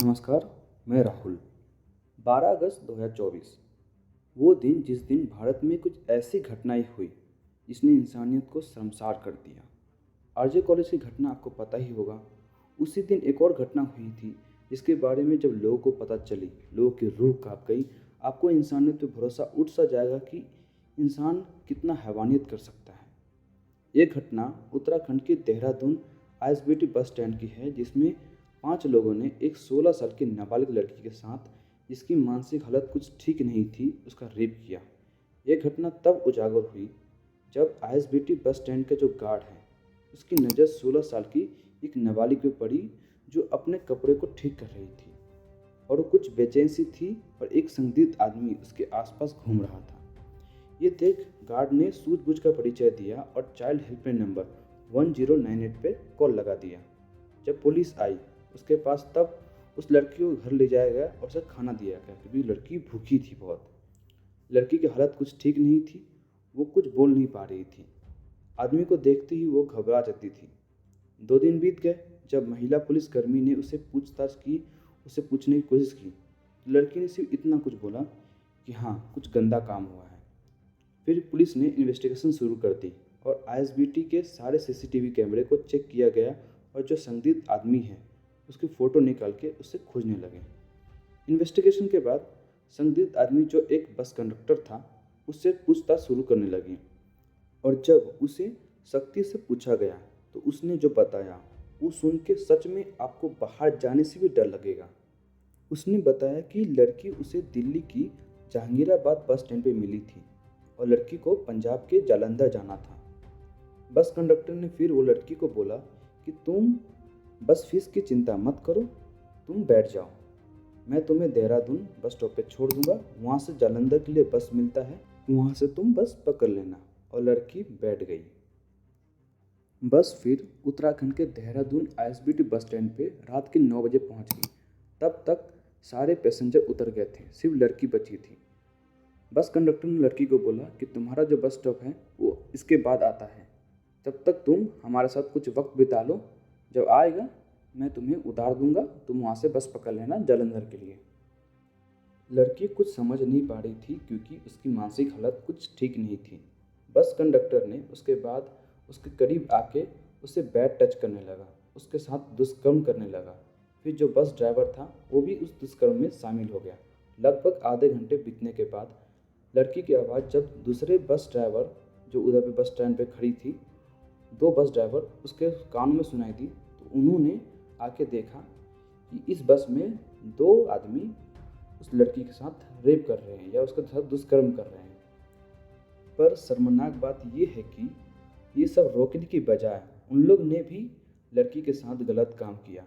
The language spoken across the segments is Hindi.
नमस्कार, मैं राहुल। 12 अगस्त 2024 वो दिन जिस दिन भारत में कुछ ऐसी घटनाएं हुई जिसने इंसानियत को शर्मसार कर दिया। आरजे कॉलेज की घटना आपको पता ही होगा। उसी दिन एक और घटना हुई थी जिसके बारे में जब लोगों को पता चली, लोगों की रूह कांप गई। आपको इंसानियत पे भरोसा उठ सा जाएगा कि इंसान कितना हैवानियत कर सकता है। ये घटना उत्तराखंड के देहरादून आईएसबीटी बस स्टैंड की है, जिसमें 5 लोगों ने एक 16 साल की नाबालिग लड़की के साथ, जिसकी मानसिक हालत कुछ ठीक नहीं थी, उसका रेप किया। यह घटना तब उजागर हुई जब आईएसबीटी बस स्टैंड का जो गार्ड है, उसकी नज़र 16 साल की एक नाबालिग पे पड़ी जो अपने कपड़े को ठीक कर रही थी और वो कुछ बेचैन सी थी और एक संदिग्ध आदमी उसके आसपास घूम रहा था। ये देख गार्ड ने सूझबूझ का परिचय दिया और चाइल्ड हेल्पलाइन नंबर 1098 पे कॉल लगा दिया। जब पुलिस आई उसके पास, तब उस लड़की को घर ले जाया गया और उसे खाना दिया गया क्योंकि लड़की भूखी थी बहुत। लड़की की हालत कुछ ठीक नहीं थी, वो कुछ बोल नहीं पा रही थी। आदमी को देखते ही वो घबरा जाती थी। 2 दिन बीत गए। जब महिला पुलिसकर्मी ने उसे पूछताछ की, उसे पूछने की कोशिश की, तो लड़की ने सिर्फ इतना कुछ बोला कि हाँ, कुछ गंदा काम हुआ है। फिर पुलिस ने इन्वेस्टिगेशन शुरू कर दी और आईएसबीटी के सारे सीसीटीवी कैमरे को चेक किया गया और जो संदिग्ध आदमी है उसकी फ़ोटो निकाल के उससे खोजने लगे। इन्वेस्टिगेशन के बाद संदिग्ध आदमी जो एक बस कंडक्टर था, उससे पूछताछ शुरू करने लगी और जब उसे सख्ती से पूछा गया तो उसने जो बताया वो सुन के सच में आपको बाहर जाने से भी डर लगेगा। उसने बताया कि लड़की उसे दिल्ली की जहांगीराबाद बस स्टैंड पे मिली थी और लड़की को पंजाब के जालंधर जाना था। बस कंडक्टर ने फिर वो लड़की को बोला कि तुम बस फीस की चिंता मत करो, तुम बैठ जाओ, मैं तुम्हें देहरादून बस स्टॉप पे छोड़ दूंगा, वहाँ से जालंधर के लिए बस मिलता है, वहाँ से तुम बस पकड़ लेना। और लड़की बैठ गई। बस फिर उत्तराखंड के देहरादून आईएसबीटी बस स्टैंड पे रात के 9 बजे पहुँच गई। तब तक सारे पैसेंजर उतर गए थे, सिर्फ लड़की बची थी। बस कंडक्टर ने लड़की को बोला कि तुम्हारा जो बस स्टॉप है वो इसके बाद आता है, तब तक तुम हमारे साथ कुछ वक्त बिता लो, जब आएगा मैं तुम्हें उतार दूंगा, तुम वहाँ से बस पकड़ लेना जालंधर के लिए। लड़की कुछ समझ नहीं पा रही थी क्योंकि उसकी मानसिक हालत कुछ ठीक नहीं थी। बस कंडक्टर ने उसके बाद उसके करीब आके उसे बैड टच करने लगा, उसके साथ दुष्कर्म करने लगा। फिर जो बस ड्राइवर था वो भी उस दुष्कर्म में शामिल हो गया। लगभग आधे घंटे बीतने के बाद लड़की की आवाज़ जब दूसरे बस ड्राइवर जो उधर पे बस स्टैंड पे खड़ी थी, 2 बस ड्राइवर उसके कानों में सुनाई दी, तो उन्होंने आके देखा कि इस बस में 2 आदमी उस लड़की के साथ रेप कर रहे हैं या उसके साथ दुष्कर्म कर रहे हैं। पर शर्मनाक बात यह है कि ये सब रोकने की बजाय उन लोग ने भी लड़की के साथ गलत काम किया।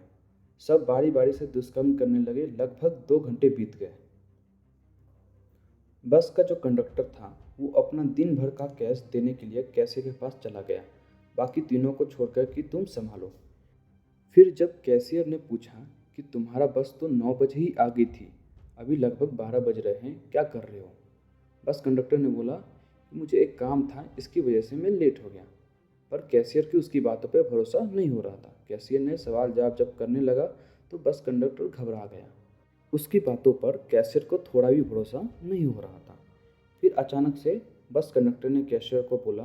सब बारी बारी से दुष्कर्म करने लगे। लगभग 2 घंटे बीत गए। बस का जो कंडक्टर था वो अपना दिन भर का कैश देने के लिए कैशियर के पास चला गया, बाकी तीनों को छोड़कर कि तुम संभालो। फिर जब कैशियर ने पूछा कि तुम्हारा बस तो 9 बजे ही आ गई थी, अभी लगभग 12 बज रहे हैं, क्या कर रहे हो? बस कंडक्टर ने बोला कि मुझे एक काम था, इसकी वजह से मैं लेट हो गया। पर कैशियर की उसकी बातों पर भरोसा नहीं हो रहा था। कैशियर ने सवाल जवाब जब करने लगा तो बस कंडक्टर घबरा गया। उसकी बातों पर कैशियर को थोड़ा भी भरोसा नहीं हो रहा था। फिर अचानक से बस कंडक्टर ने कैशियर को बोला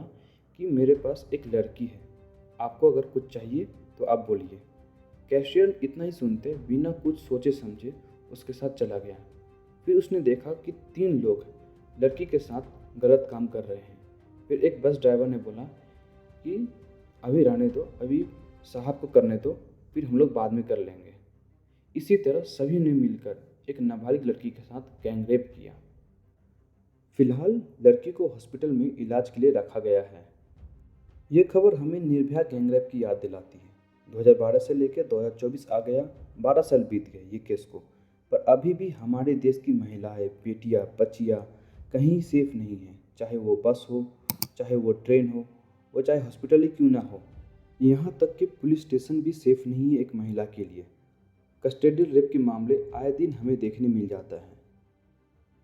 कि मेरे पास एक लड़की है, आपको अगर कुछ चाहिए तो आप बोलिए। कैशियर इतना ही सुनते बिना कुछ सोचे समझे उसके साथ चला गया। फिर उसने देखा कि 3 लोग लड़की के साथ गलत काम कर रहे हैं। फिर एक बस ड्राइवर ने बोला कि अभी रहने दो, अभी साहब को करने दो, फिर हम लोग बाद में कर लेंगे। इसी तरह सभी ने मिलकर एक नाबालिग लड़की के साथ गैंगरेप किया। फिलहाल लड़की को हॉस्पिटल में इलाज के लिए रखा गया है। ये खबर हमें निर्भया गैंगरेप की याद दिलाती है। 2012 से लेकर 2024 आ गया, 12 साल बीत गए ये केस को, पर अभी भी हमारे देश की महिलाएं, बेटियां, बच्चियां कहीं सेफ नहीं हैं। चाहे वो बस हो, चाहे वो ट्रेन हो, वो चाहे हॉस्पिटल ही क्यों ना हो। यहाँ तक कि पुलिस स्टेशन भी सेफ नहीं है एक महिला के लिए। कस्टोडियल रेप के मामले आए दिन हमें देखने मिल जाता है।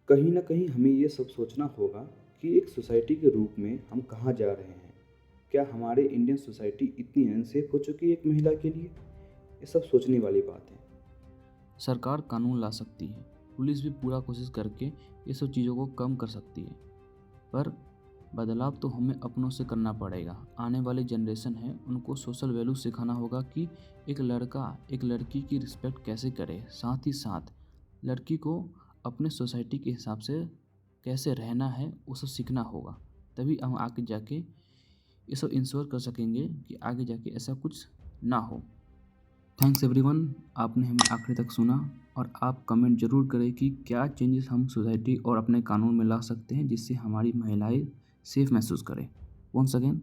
कहीं ना कहीं हमें ये सब सोचना होगा कि एक सोसाइटी के रूप में हम कहाँ जा रहे हैं। क्या हमारे इंडियन सोसाइटी इतनी अनसेफ हो चुकी है एक महिला के लिए? ये सब सोचने वाली बात है। सरकार कानून ला सकती है, पुलिस भी पूरा कोशिश करके ये सब चीज़ों को कम कर सकती है, पर बदलाव तो हमें अपनों से करना पड़ेगा। आने वाली जनरेशन है, उनको सोशल वैल्यू सिखाना होगा कि एक लड़का एक लड़की की रिस्पेक्ट कैसे करे, साथ ही साथ लड़की को अपने सोसाइटी के हिसाब से कैसे रहना है वो सब सीखना होगा। तभी हम आगे जाके ये सब इंश्योर कर सकेंगे कि आगे जाके ऐसा कुछ ना हो। थैंक्स एवरीवन, आपने हमें आखिरी तक सुना और आप कमेंट ज़रूर करें कि क्या चेंजेस हम सोसाइटी और अपने कानून में ला सकते हैं जिससे हमारी महिलाएं सेफ महसूस करें। Once again